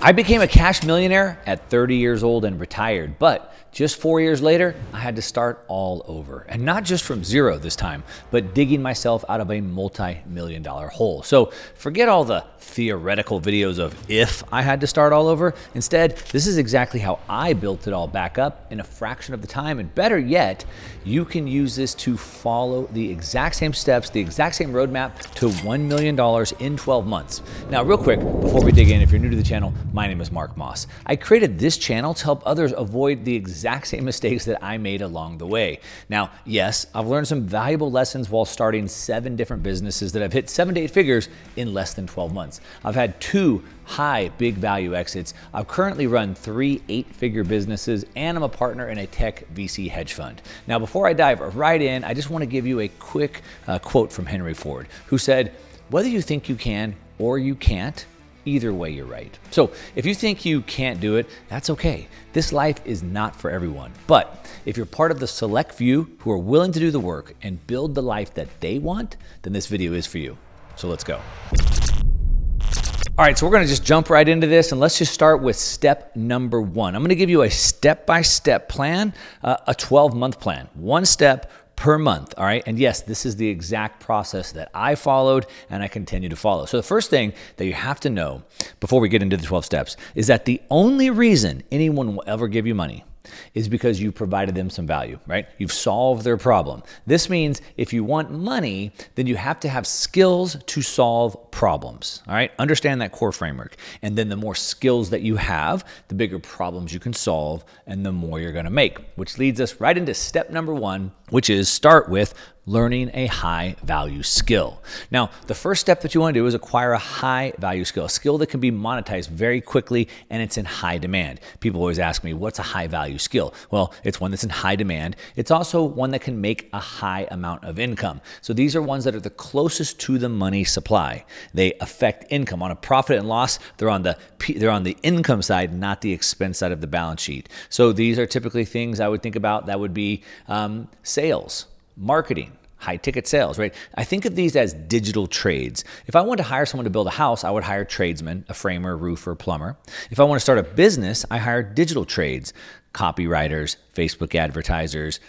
I became a cash millionaire at 30 years old and retired, but just 4 years later, I had to start all over. And not just from zero this time, but digging myself out of a multi-million-dollar hole. So forget all the theoretical videos of if I had to start all over. Instead, this is exactly how I built it all back up in a fraction of the time. And better yet, you can use this to follow the exact same steps, the exact same roadmap to $1 million in 12 months. Now, real quick, before we dig in, if you're new to the channel, my name is Mark Moss. I created this channel to help others avoid the exact same mistakes that I made along the way. Now, yes, I've learned some valuable lessons while starting 7 different businesses that have hit 7 to 8 figures in less than 12 months. I've had 2 high big value exits. I've currently run 3 8-figure businesses, and I'm a partner in a Tech VC Hedge Fund. Now, before I dive right in, I just want to give you a quick quote from Henry Ford, who said, "Whether you think you can or you can't, either way, you're right." So if you think you can't do it, that's okay. This life is not for everyone. But if you're part of the select few who are willing to do the work and build the life that they want, then this video is for you. So let's go. All right, so we're gonna just jump right into this, and let's just start with step number 1. I'm gonna give you a step-by-step plan, a 12-month plan, 1 step per month, all right? And yes, this is the exact process that I followed and I continue to follow. So the first thing that you have to know before we get into the 12 steps is that the only reason anyone will ever give you money is because you provided them some value, right? You've solved their problem. This means if you want money, then you have to have skills to solve problems, all right? Understand that core framework. And then the more skills that you have, the bigger problems you can solve and the more you're gonna make, which leads us right into step number 1, which is start with learning a high value skill. Now, the first step that you want to do is acquire a high value skill, a skill that can be monetized very quickly and it's in high demand. People always ask me, what's a high value skill? Well, it's one that's in high demand. It's also one that can make a high amount of income. So these are ones that are the closest to the money supply. They affect income. On a profit and loss, they're on the income side, not the expense side of the balance sheet. So these are typically things I would think about that would be sales, marketing, high ticket sales, right? I think of these as digital trades. If I want to hire someone to build a house, I would hire tradesmen, a framer, roofer, plumber. If I want to start a business, I hire digital trades, copywriters, Facebook advertisers,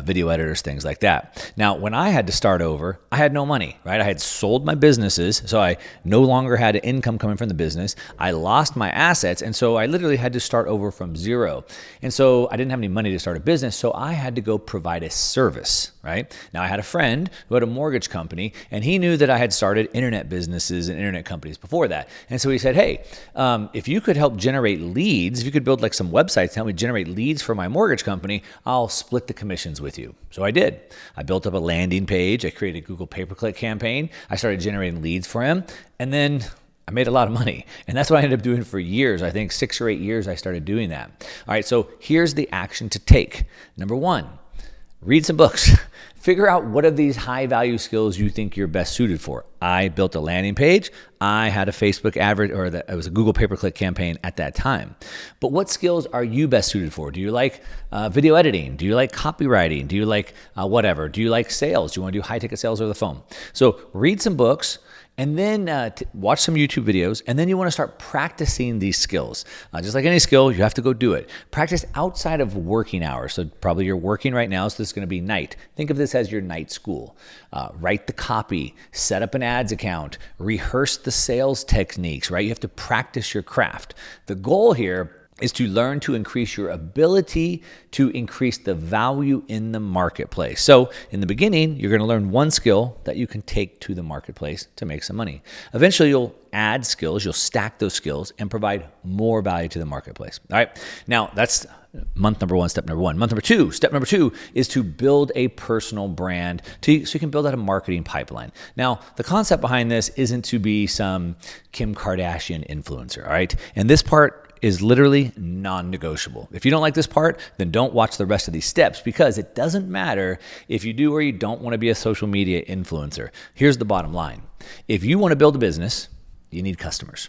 video editors, things like that. Now, when I had to start over, I had no money, right? I had sold my businesses, so I no longer had income coming from the business. I lost my assets, and so I literally had to start over from zero. And so I didn't have any money to start a business, so I had to go provide a service, right? Now, I had a friend who had a mortgage company, and he knew that I had started internet businesses and internet companies before that. And so he said, hey, if you could help generate leads, if you could build like some websites to help me generate leads for my mortgage company, I'll split the commissions with you. So I did. I built up a landing page. I created a Google pay-per-click campaign. I started generating leads for him. And then I made a lot of money. And that's what I ended up doing for years. I think 6 or 8 years I started doing that. All right, so here's the action to take. Number 1, read some books. Figure out what of these high value skills you think you're best suited for. I built a landing page. I had a Facebook it was a Google pay-per-click campaign at that time. But what skills are you best suited for? Do you like video editing? Do you like copywriting? Do you like whatever? Do you like sales? Do you want to do high ticket sales over the phone? So read some books. And then watch some YouTube videos, and then you want to start practicing these skills. Just like any skill, you have to go do it. Practice outside of working hours. So probably you're working right now, so this is going to be night. Think of this as your night school. Write the copy, set up an ads account, rehearse the sales techniques, right? You have to practice your craft. The goal here is to learn to increase your ability to increase the value in the marketplace. So in the beginning, you're going to learn one skill that you can take to the marketplace to make some money. Eventually, you'll add skills, you'll stack those skills and provide more value to the marketplace. All right. Now that's month number 1, step number 1. Month number 2, step number 2 is to build a personal brand so you can build out a marketing pipeline. Now, the concept behind this isn't to be some Kim Kardashian influencer. All right. And this part is literally non-negotiable. If you don't like this part, then don't watch the rest of these steps, because it doesn't matter if you do or you don't want to be a social media influencer. Here's the bottom line. If you want to build a business, you need customers,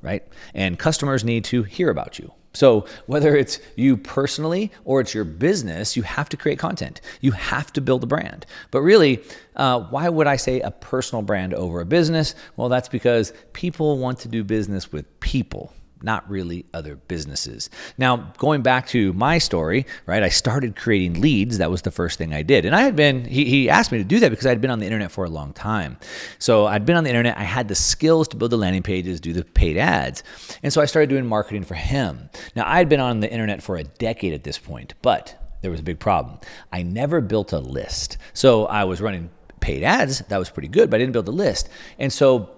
right? And customers need to hear about you. So whether it's you personally or it's your business, you have to create content. You have to build a brand. But really, why would I say a personal brand over a business? Well, that's because people want to do business with people. not really other businesses. Now, going back to my story, right? I started creating leads. That was the first thing I did. And I had been, he asked me to do that because I had been on the internet for a long time. So I'd been on the internet. I had the skills to build the landing pages, do the paid ads. And so I started doing marketing for him. Now, I had been on the internet for a decade at this point, but there was a big problem. I never built a list. So I was running paid ads. That was pretty good, but I didn't build a list. And so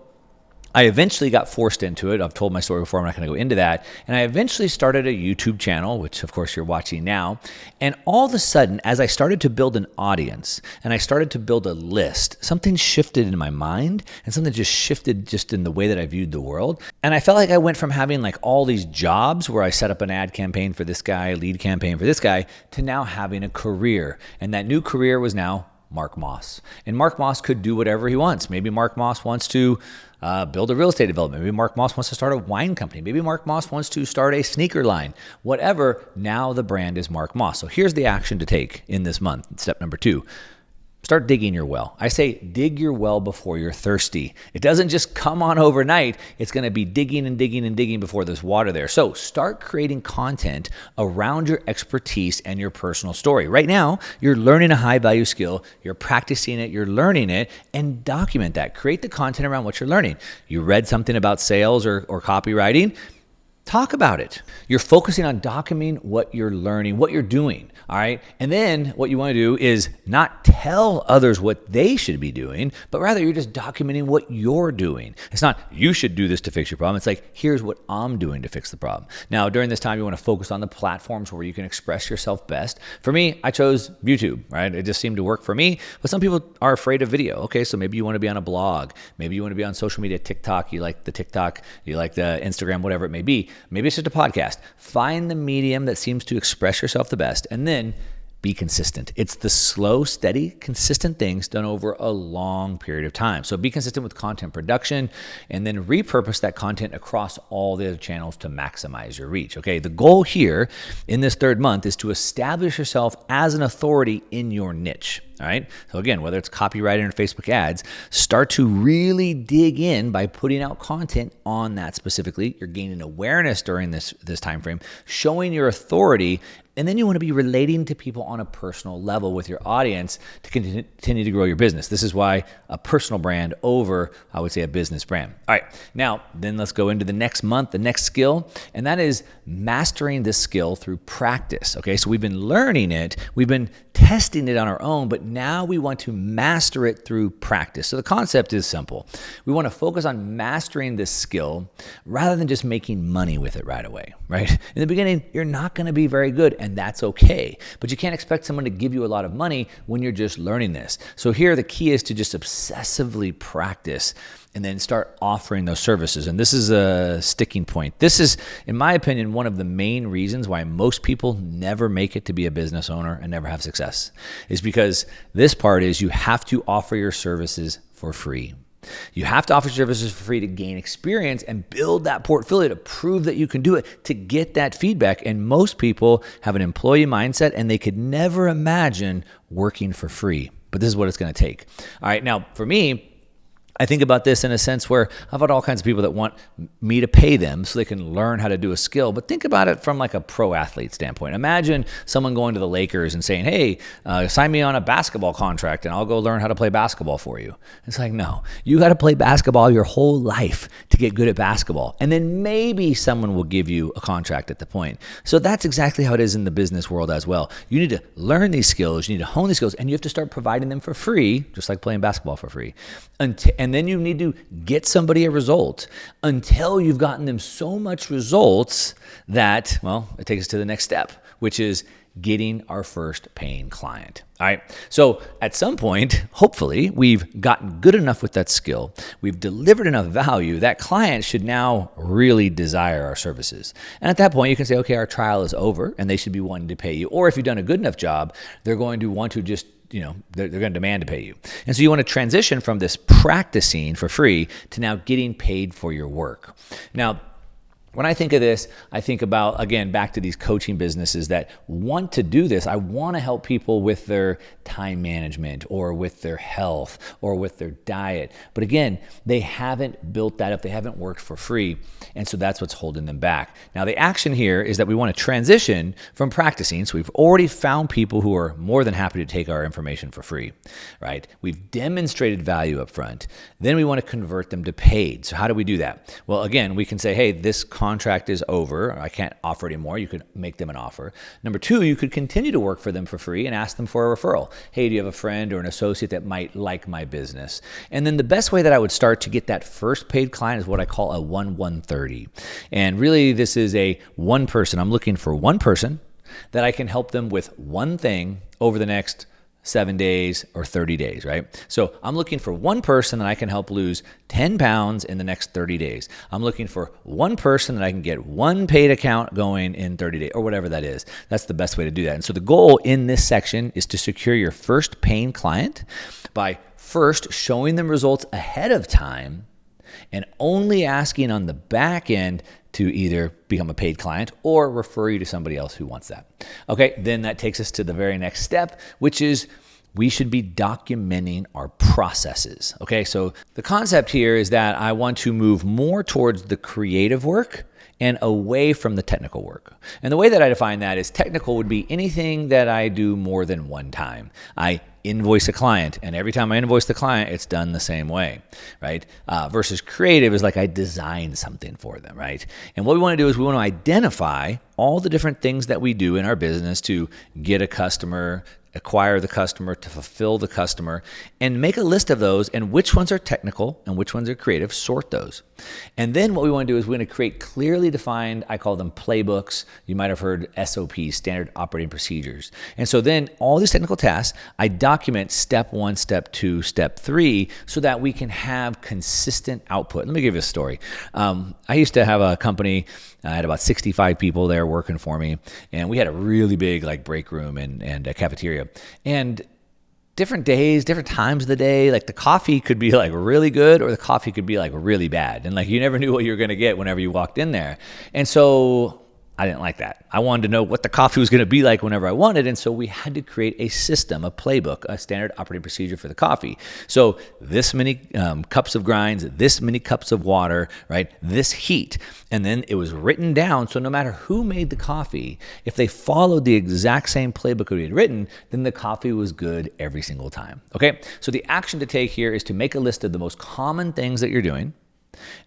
I eventually got forced into it. I've told my story before. I'm not going to go into that. And I eventually started a YouTube channel, which of course you're watching now. And all of a sudden, as I started to build an audience and I started to build a list, something shifted in my mind and something just shifted just in the way that I viewed the world. And I felt like I went from having like all these jobs where I set up an ad campaign for this guy, lead campaign for this guy, to now having a career. And that new career was now Mark Moss. And Mark Moss could do whatever he wants. Maybe Mark Moss wants to build a real estate development. Maybe Mark Moss wants to start a wine company. Maybe Mark Moss wants to start a sneaker line. Whatever, now the brand is Mark Moss. So here's the action to take in this month. Step number 2. Start digging your well. I say dig your well before you're thirsty. It doesn't just come on overnight. It's going to be digging and digging and digging before there's water there. So start creating content around your expertise and your personal story. Right now, you're learning a high value skill. You're practicing it. You're learning it, and document that. Create the content around what you're learning. You read something about sales or copywriting. Talk about it. You're focusing on documenting what you're learning, what you're doing, all right? And then what you want to do is not tell others what they should be doing, but rather you're just documenting what you're doing. It's not, you should do this to fix your problem. It's like, here's what I'm doing to fix the problem. Now, during this time, you want to focus on the platforms where you can express yourself best. For me, I chose YouTube, right? It just seemed to work for me, but some people are afraid of video. Okay, so maybe you want to be on a blog. Maybe you want to be on social media, TikTok. You like the TikTok, you like the Instagram, whatever it may be. Maybe it's just a podcast. Find the medium that seems to express yourself the best, and then be consistent. It's the slow, steady, consistent things done over a long period of time. So be consistent with content production, and then repurpose that content across all the other channels to maximize your reach. Okay, the goal here in this third month is to establish yourself as an authority in your niche. All right. So again, whether it's copywriting or Facebook ads, start to really dig in by putting out content on that specifically. You're gaining awareness during this time frame, showing your authority, and then you want to be relating to people on a personal level with your audience to continue to grow your business. This is why a personal brand over, I would say, a business brand. All right. Now, then let's go into the next month, the next skill, and that is mastering this skill through practice. Okay. So we've been learning it. We've been testing it on our own, but now we want to master it through practice. So the concept is simple. We want to focus on mastering this skill rather than just making money with it right away, right? In the beginning, you're not going to be very good, and that's okay. But you can't expect someone to give you a lot of money when you're just learning this. So here, the key is to just obsessively practice and then start offering those services. And this is a sticking point. This is, in my opinion, one of the main reasons why most people never make it to be a business owner and never have success, is because this part is you have to offer your services for free. You have to offer services for free to gain experience and build that portfolio to prove that you can do it, to get that feedback. And most people have an employee mindset and they could never imagine working for free. But this is what it's going to take. All right. Now, for me, I think about this in a sense where I've had all kinds of people that want me to pay them so they can learn how to do a skill. But think about it from like a pro athlete standpoint. Imagine someone going to the Lakers and saying, hey, sign me on a basketball contract and I'll go learn how to play basketball for you. It's like, no, you got to play basketball your whole life to get good at basketball. And then maybe someone will give you a contract at the point. So that's exactly how it is in the business world as well. You need to learn these skills, you need to hone these skills, and you have to start providing them for free, just like playing basketball for free. And then you need to get somebody a result until you've gotten them so much results that, well, it takes us to the next step, which is getting our first paying client. All right. So at some point, hopefully, we've gotten good enough with that skill. We've delivered enough value that clients should now really desire our services. And at that point, you can say, okay, our trial is over and they should be wanting to pay you. Or if you've done a good enough job, they're going to want to just, they're going to demand to pay you. And so you want to transition from this practicing for free to now getting paid for your work. Now, When I think of this, I think about, again, back to these coaching businesses that want to do this. I want to help people with their time management or with their health or with their diet. But again, they haven't built that up. They haven't worked for free. And so that's what's holding them back. Now, the action here is that we want to transition from practicing. So we've already found people who are more than happy to take our information for free, right? We've demonstrated value up front. Then we want to convert them to paid. So how do we do that? Well, again, we can say, hey, this contract is over. I can't offer anymore. You could make them an offer. Number two, you could continue to work for them for free and ask them for a referral. Hey, do you have a friend or an associate that might like my business? And then the best way that I would start to get that first paid client is what I call a 1-1-30. And really, this is a one person. I'm looking for one person that I can help them with one thing over the next 7 days or 30 days, right? So I'm looking for one person that I can help lose 10 pounds in the next 30 days. I'm looking for one person that I can get one paid account going in 30 days or whatever that is. That's the best way to do that. And so the goal in this section is to secure your first paying client by first showing them results ahead of time and only asking on the back end to either become a paid client or refer you to somebody else who wants that. Okay, then that takes us to the very next step, which is we should be documenting our processes. Okay, so the concept here is that I want to move more towards the creative work and away from the technical work. And the way that I define that is technical would be anything that I do more than one time. I invoice a client, and every time I invoice the client, it's done the same way, right? Versus creative is like I design something for them, right? And what we want to do is we want to identify all the different things that we do in our business to get a customer, acquire the customer, to fulfill the customer, and make a list of those and which ones are technical and which ones are creative, sort those. And then what we want to do is we're going to create clearly defined, I call them playbooks. You might have heard SOPs, standard operating procedures. And so then all these technical tasks, I document step 1, step 2, step 3, so that we can have consistent output. Let me give you a story. I used to have a company. I had about 65 people there working for me, and we had a really big like break room and a cafeteria. And different days, different times of the day, like the coffee could be like really good or the coffee could be like really bad. And like you never knew what you were going to get whenever you walked in there. And so I didn't like that. I wanted to know what the coffee was going to be like whenever I wanted. And so we had to create a system, a playbook, a standard operating procedure for the coffee. So this many cups of grinds, this many cups of water, right? This heat. And then it was written down. So no matter who made the coffee, if they followed the exact same playbook that we had written, then the coffee was good every single time. Okay. So the action to take here is to make a list of the most common things that you're doing.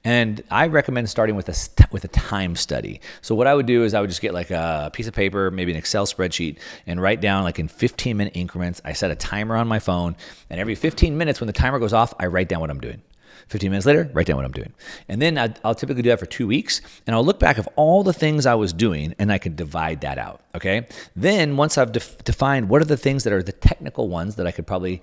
And I recommend starting with a time study. So what I would do is I would just get like a piece of paper, maybe an Excel spreadsheet, and write down like in 15-minute increments. I set a timer on my phone, and every 15 minutes when the timer goes off, I write down what I'm doing. 15 minutes later, write down what I'm doing. And then I'll typically do that for 2 weeks, and I'll look back of all the things I was doing, and I can divide that out, okay? Then once I've defined what are the things that are the technical ones that I could probably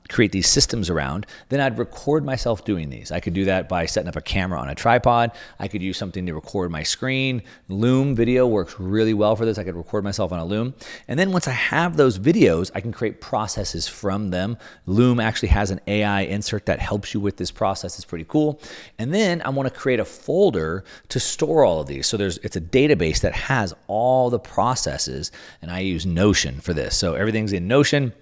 create these systems around, then I'd record myself doing these. I could do that by setting up a camera on a tripod. I could use something to record my screen. Loom video works really well for this. I could record myself on a Loom. And then once I have those videos, I can create processes from them. Loom actually has an AI insert that helps you with this process. It's pretty cool. And then I want to create a folder to store all of these. So it's a database that has all the processes, and I use Notion for this. So everything's in Notion.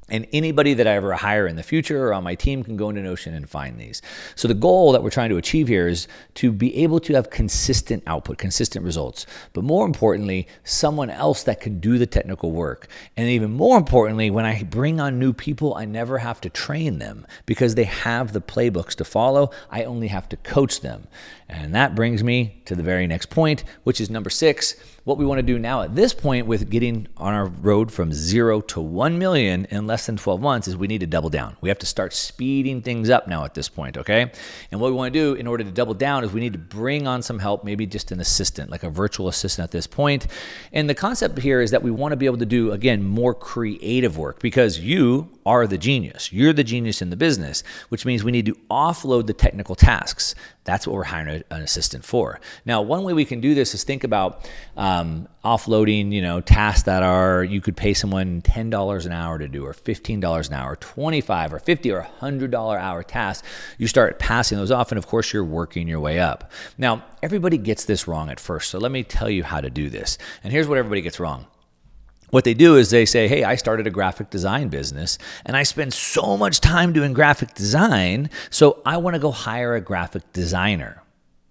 And anybody that I ever hire in the future or on my team can go into Notion and find these. So the goal that we're trying to achieve here is to be able to have consistent output, consistent results. But more importantly, someone else that can do the technical work. And even more importantly, when I bring on new people, I never have to train them because they have the playbooks to follow. I only have to coach them. And that brings me to the very next point, which is number 6. What we want to do now at this point with getting on our road from 0 to 1 million in less than 12 months is we need to double down. We have to start speeding things up now at this point, okay? And what we want to do in order to double down is we need to bring on some help, maybe just an assistant, like a virtual assistant at this point. And the concept here is that we want to be able to do, again, more creative work because you are the genius. You're the genius in the business, which means we need to offload the technical tasks. That's what we're hiring an assistant for. Now, one way we can do this is think about offloading, tasks that you could pay someone $10 an hour to do, or $15 an hour, $25 or $50 or $100 hour tasks. You start passing those off, and of course, you're working your way up. Now, everybody gets this wrong at first, so let me tell you how to do this. And here's what everybody gets wrong. What they do is they say, hey, I started a graphic design business and I spend so much time doing graphic design, so I want to go hire a graphic designer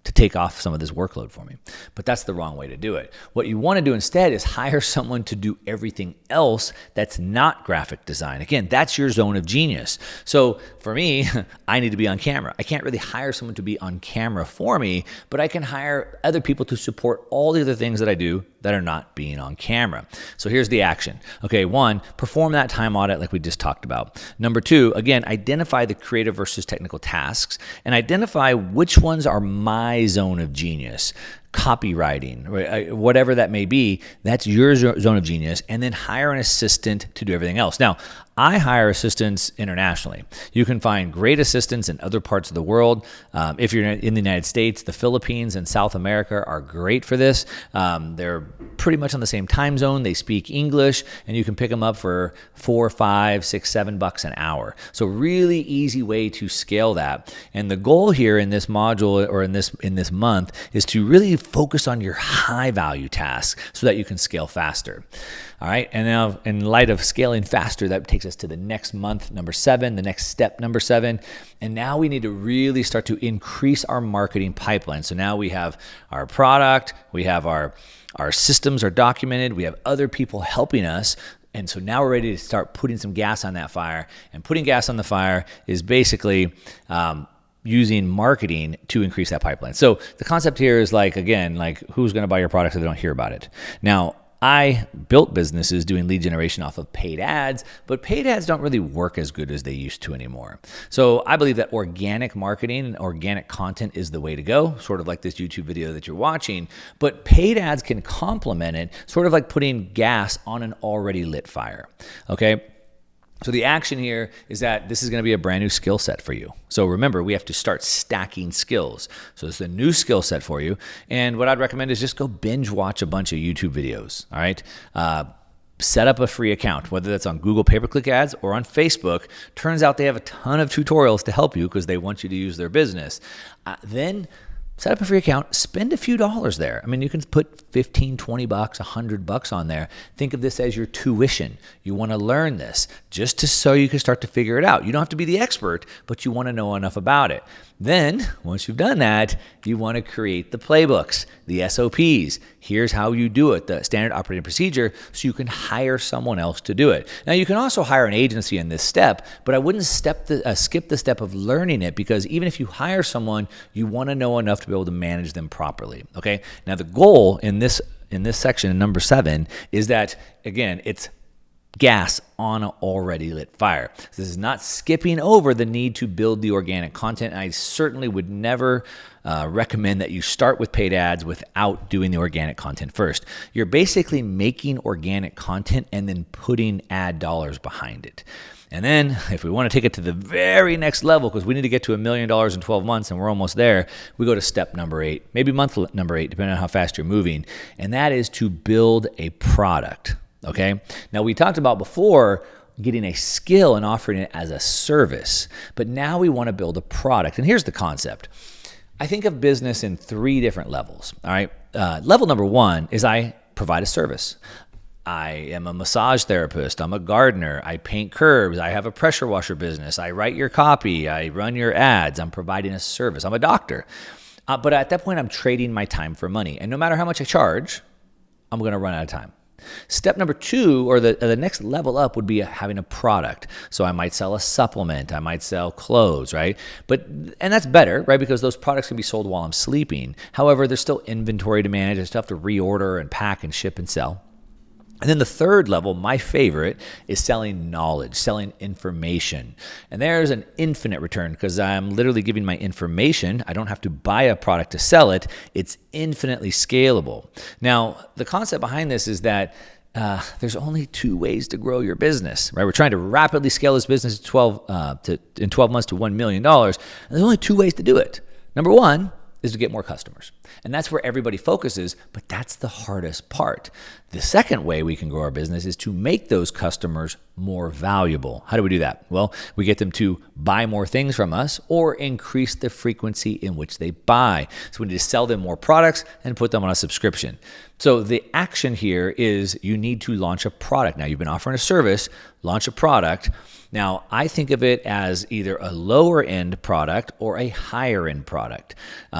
to take off some of this workload for me. But that's the wrong way to do it. What you want to do instead is hire someone to do everything else that's not graphic design. Again, that's your zone of genius. So for me, I need to be on camera. I can't really hire someone to be on camera for me, but I can hire other people to support all the other things that I do that are not being on camera. So here's the action. Okay, 1, perform that time audit like we just talked about. Number 2, again, identify the creative versus technical tasks and identify which ones are my zone of genius. Copywriting, whatever that may be, that's your zone of genius, and then hire an assistant to do everything else. Now, I hire assistants internationally. You can find great assistants in other parts of the world. If you're in the United States, the Philippines and South America are great for this. They're pretty much on the same time zone. They speak English, and you can pick them up for $4, $5, $6, $7 an hour. So really easy way to scale that. And the goal here in this module or in this month is to really focus on your high value tasks so that you can scale faster. All right. And now in light of scaling faster, that takes us to the next month, number 7, the next step, number 7. And now we need to really start to increase our marketing pipeline. So now we have our product, we have our systems are documented, we have other people helping us. And so now we're ready to start putting some gas on that fire. And putting gas on the fire is basically using marketing to increase that pipeline. So the concept here is like who's going to buy your product if they don't hear about it? Now, I built businesses doing lead generation off of paid ads, but paid ads don't really work as good as they used to anymore. So I believe that organic marketing and organic content is the way to go, sort of like this YouTube video that you're watching, but paid ads can complement it, sort of like putting gas on an already lit fire, okay? So the action here is that this is going to be a brand new skill set for you. So remember, we have to start stacking skills. So it's a new skill set for you. And what I'd recommend is just go binge watch a bunch of YouTube videos, all right? Set up a free account, whether that's on Google pay-per-click ads or on Facebook. Turns out they have a ton of tutorials to help you because they want you to use their business. Then set up a free account, spend a few dollars there. I mean, you can put $15, $20, $100 on there. Think of this as your tuition. You want to learn this just so you can start to figure it out. You don't have to be the expert, but you want to know enough about it. Then, once you've done that, you want to create the playbooks, the SOPs. Here's how you do it, the standard operating procedure, so you can hire someone else to do it. Now, you can also hire an agency in this step, but I wouldn't skip the step of learning it, because even if you hire someone, you want to know enough to be able to manage them properly, okay? Now, the goal in this section, number 7, is that, again, it's gas on an already lit fire. This is not skipping over the need to build the organic content. And I certainly would never recommend that you start with paid ads without doing the organic content first. You're basically making organic content and then putting ad dollars behind it. And then if we want to take it to the very next level, because we need to get to $1 million in 12 months and we're almost there, we go to step number 8, maybe month number 8, depending on how fast you're moving. And that is to build a product. Okay. Now, we talked about before getting a skill and offering it as a service, but now we want to build a product. And here's the concept. I think of business in 3 different levels. All right. Level number 1 is I provide a service. I am a massage therapist. I'm a gardener. I paint curbs. I have a pressure washer business. I write your copy. I run your ads. I'm providing a service. I'm a doctor. But at that point, I'm trading my time for money. And no matter how much I charge, I'm going to run out of time. Step number 2, or the next level up, would be having a product. So I might sell a supplement. I might sell clothes, right? And that's better, right? Because those products can be sold while I'm sleeping. However, there's still inventory to manage. I still have to reorder and pack and ship and sell. And then the third level, my favorite, is selling knowledge, selling information. And there's an infinite return because I'm literally giving my information. I don't have to buy a product to sell it. It's infinitely scalable. Now, the concept behind this is that there's only 2 ways to grow your business, right? We're trying to rapidly scale this business in 12 months to $1 million. And there's only 2 ways to do it. Number one is to get more customers. And that's where everybody focuses, but that's the hardest part. The second way we can grow our business is to make those customers more valuable. How do we do that? Well, we get them to buy more things from us or increase the frequency in which they buy. So we need to sell them more products and put them on a subscription. So the action here is you need to launch a product. Now, you've been offering a service, launch a product. Now, I think of it as either a lower end product or a higher end product.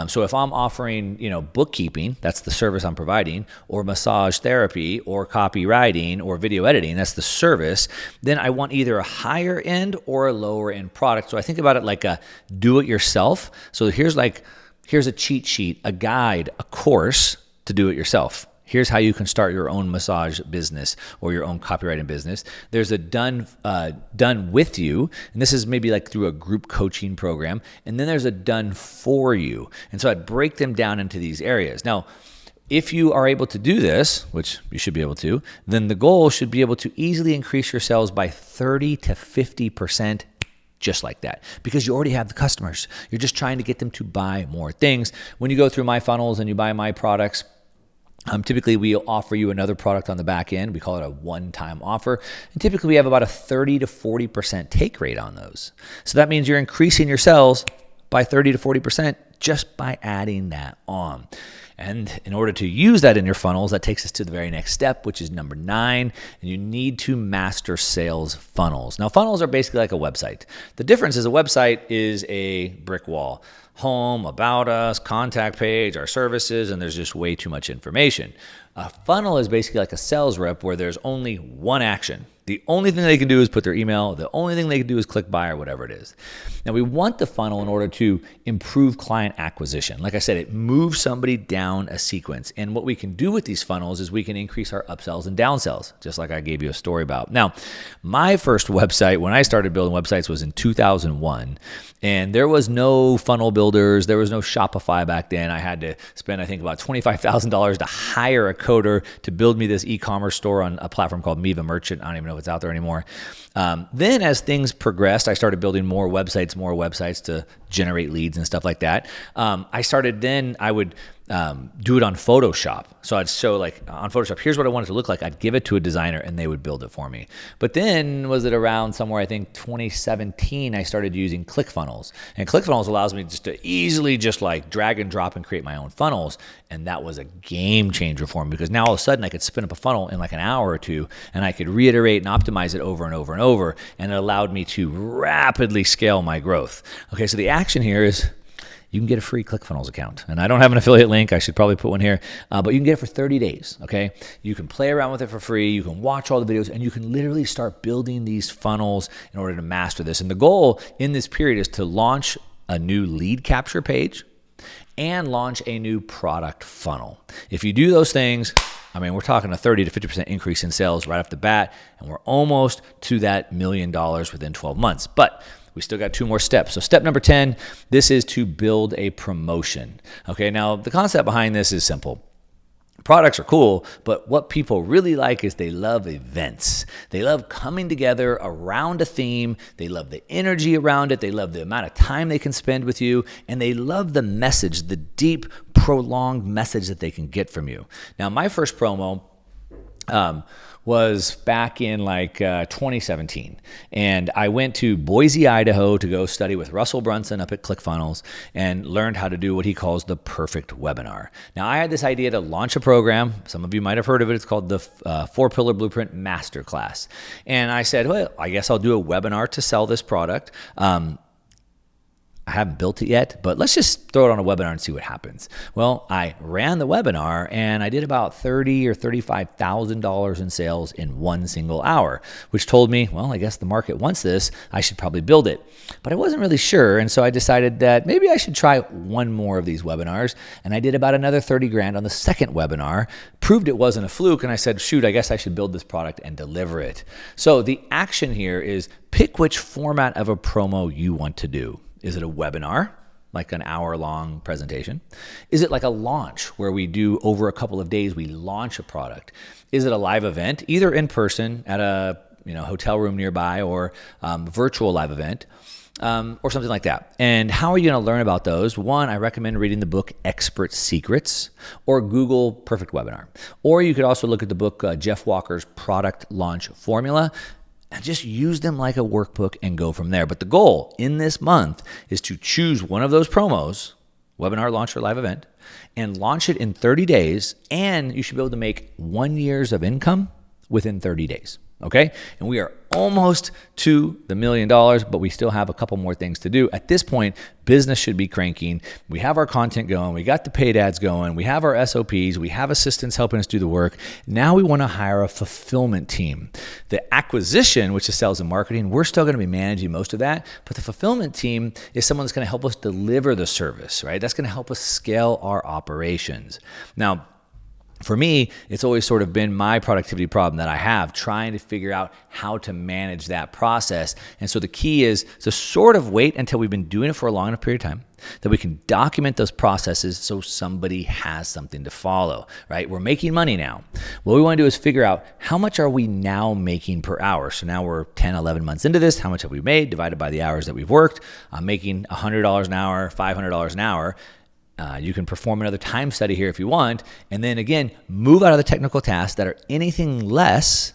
So if I'm offering, bookkeeping, that's the service I'm providing, or massage therapy, or copywriting, or video editing, that's the service, then I want either a higher end or a lower end product. So I think about it like a do-it-yourself. So here's a cheat sheet, a guide, a course to do it yourself. Here's how you can start your own massage business or your own copywriting business. There's a done with you, and this is maybe like through a group coaching program. And then there's a done for you. And so I'd break them down into these areas. Now, if you are able to do this, which you should be able to, then the goal should be able to easily increase your sales by 30 to 50%. Just like that, because you already have the customers. You're just trying to get them to buy more things. When you go through my funnels and you buy my products, typically we offer you another product on the back end. We call it a one-time offer. And typically we have about a 30 to 40% take rate on those. So that means you're increasing your sales by 30 to 40% just by adding that on. And in order to use that in your funnels, that takes us to the very next step, which is number 9. And you need to master sales funnels. Now, funnels are basically like a website. The difference is a website is a brick wall. Home, about us, contact page, our services, and there's just way too much information. A funnel is basically like a sales rep where there's only one action. The only thing they can do is put their email. The only thing they can do is click buy or whatever it is. Now, we want the funnel in order to improve client acquisition. Like I said, it moves somebody down a sequence. And what we can do with these funnels is we can increase our upsells and downsells, just like I gave you a story about. Now, my first website, when I started building websites, was in 2001. And there was no funnel builders. There was no Shopify back then. I had to spend, I think, about $25,000 to hire a coder to build me this e-commerce store on a platform called Miva Merchant. I don't even know if it's out there anymore. Then as things progressed, I started building more websites to generate leads and stuff like that. I would do it on Photoshop. So I'd show on Photoshop, here's what I want it to look like. I'd give it to a designer and they would build it for me. But then was it around somewhere, I think 2017, I started using ClickFunnels. And ClickFunnels allows me just to easily just drag and drop and create my own funnels. And that was a game changer for me because now all of a sudden I could spin up a funnel in an hour or two and I could reiterate and optimize it over and over and over. And it allowed me to rapidly scale my growth. Okay, so the action here is you can get a free ClickFunnels account. And I don't have an affiliate link. I should probably put one here. But you can get it for 30 days, okay? You can play around with it for free. You can watch all the videos, and you can literally start building these funnels in order to master this. And the goal in this period is to launch a new lead capture page and launch a new product funnel. If you do those things, we're talking a 30 to 50% increase in sales right off the bat, and we're almost to that $1 million within 12 months. But we still got 2 more steps. So step number 10, this is to build a promotion. Okay, now the concept behind this is simple. Products are cool, but what people really like is they love events. They love coming together around a theme. They love the energy around it. They love the amount of time they can spend with you. And they love the message, the deep, prolonged message that they can get from you. Now, my first promo was back in 2017. And I went to Boise, Idaho to go study with Russell Brunson up at ClickFunnels and learned how to do what he calls the perfect webinar. Now, I had this idea to launch a program. Some of you might have heard of it. It's called the 4-Pillar Blueprint Masterclass. And I said, well, I guess I'll do a webinar to sell this product. I haven't built it yet, but let's just throw it on a webinar and see what happens. Well, I ran the webinar and I did about $30,000 or $35,000 in sales in one single hour, which told me, well, I guess the market wants this. I should probably build it. But I wasn't really sure, and so I decided that maybe I should try one more of these webinars, and I did about another $30,000 on the second webinar, proved it wasn't a fluke, and I said, shoot, I guess I should build this product and deliver it. So the action here is pick which format of a promo you want to do. Is it a webinar, like an hour-long presentation? Is it like a launch where we do over a couple of days, we launch a product? Is it a live event, either in person at a hotel room nearby or virtual live event? or something like that. And how are you going to learn about those? One, I recommend reading the book Expert Secrets or Google Perfect Webinar. Or you could also look at the book Jeff Walker's Product Launch Formula and just use them like a workbook and go from there. But the goal in this month is to choose one of those promos, webinar, launch, or live event, and launch it in 30 days. And you should be able to make 1 year of income within 30 days. Okay? And we are almost to the $1 million, but we still have a couple more things to do. At this point, business should be cranking. We have our content going. We got the paid ads going. We have our SOPs. We have assistants helping us do the work. Now we want to hire a fulfillment team. The acquisition, which is sales and marketing, we're still going to be managing most of that, but the fulfillment team is someone that's going to help us deliver the service, right? That's going to help us scale our operations. Now, for me, it's always sort of been my productivity problem that I have, trying to figure out how to manage that process. And so the key is to sort of wait until we've been doing it for a long enough period of time that we can document those processes so somebody has something to follow, right? We're making money now. What we want to do is figure out how much are we now making per hour. So now we're 10, 11 months into this. How much have we made divided by the hours that we've worked? I'm making $100 an hour, $500 an hour. You can perform another time study here if you want, and then again, move out of the technical tasks that are anything less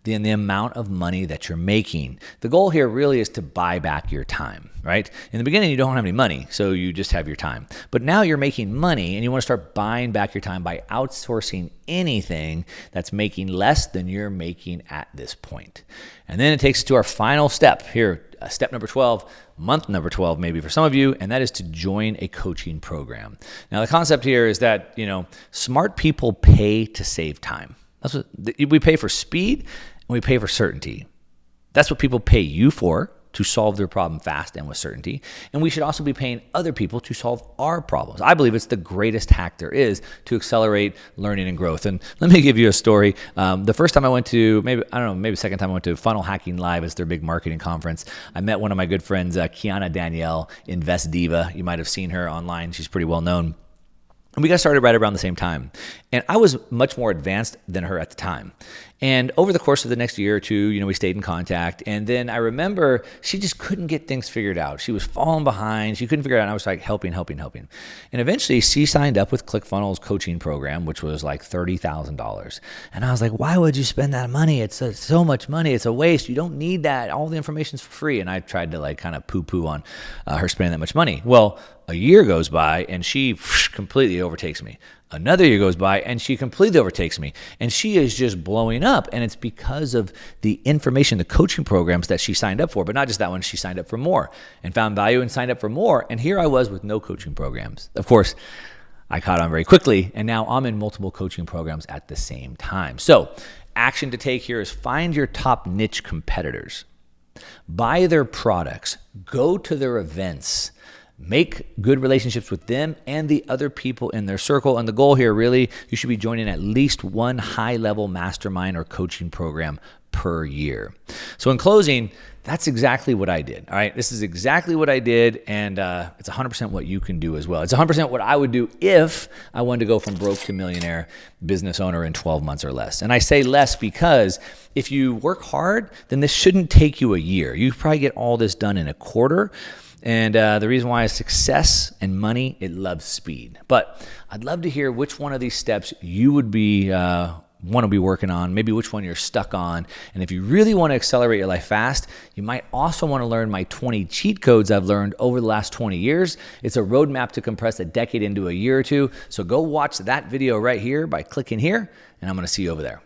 than the amount of money that you're making. The goal here really is to buy back your time, right? In the beginning, you don't have any money, so you just have your time. But now you're making money, and you want to start buying back your time by outsourcing anything that's making less than you're making at this point. And then it takes us to our final step here, step number 12, month number 12 maybe for some of you, and that is to join a coaching program. Now the concept here is that, smart people pay to save time. That's what we pay for, speed, and we pay for certainty. That's what people pay you for, to solve their problem fast and with certainty. And we should also be paying other people to solve our problems. I believe it's the greatest hack there is to accelerate learning and growth. And let me give you a story. The first time I went to, maybe second time I went to Funnel Hacking Live, it's their big marketing conference. I met one of my good friends, Kiana Danielle, Invest Diva. You might have seen her online. She's pretty well known. And we got started right around the same time. And I was much more advanced than her at the time. And over the course of the next year or two, we stayed in contact. And then I remember she just couldn't get things figured out. She was falling behind. She couldn't figure it out. And I was like helping. And eventually she signed up with ClickFunnels coaching program, which was like $30,000. And I was like, why would you spend that money? It's so much money. It's a waste. You don't need that. All the information's for free. And I tried to kind of poo-poo on her spending that much money. Well, a year goes by and she completely overtakes me. Another year goes by and she completely overtakes me, and she is just blowing up. And it's because of the information, the coaching programs that she signed up for, but not just that one. She signed up for more and found value and signed up for more. And here I was with no coaching programs. Of course, I caught on very quickly, and now I'm in multiple coaching programs at the same time. So action to take here is find your top niche competitors, buy their products, go to their events, make good relationships with them and the other people in their circle. And the goal here, really, you should be joining at least one high-level mastermind or coaching program per year. So in closing, that's exactly what I did. All right, this is exactly what I did, and it's 100% what you can do as well. It's 100% what I would do if I wanted to go from broke to millionaire business owner in 12 months or less. And I say less because if you work hard, then this shouldn't take you a year. You probably get all this done in a quarter. And the reason why is success and money, it loves speed. But I'd love to hear which one of these steps you would be want to be working on, maybe which one you're stuck on. And if you really want to accelerate your life fast, you might also want to learn my 20 cheat codes I've learned over the last 20 years. It's a roadmap to compress a decade into a year or two. So go watch that video right here by clicking here, and I'm going to see you over there.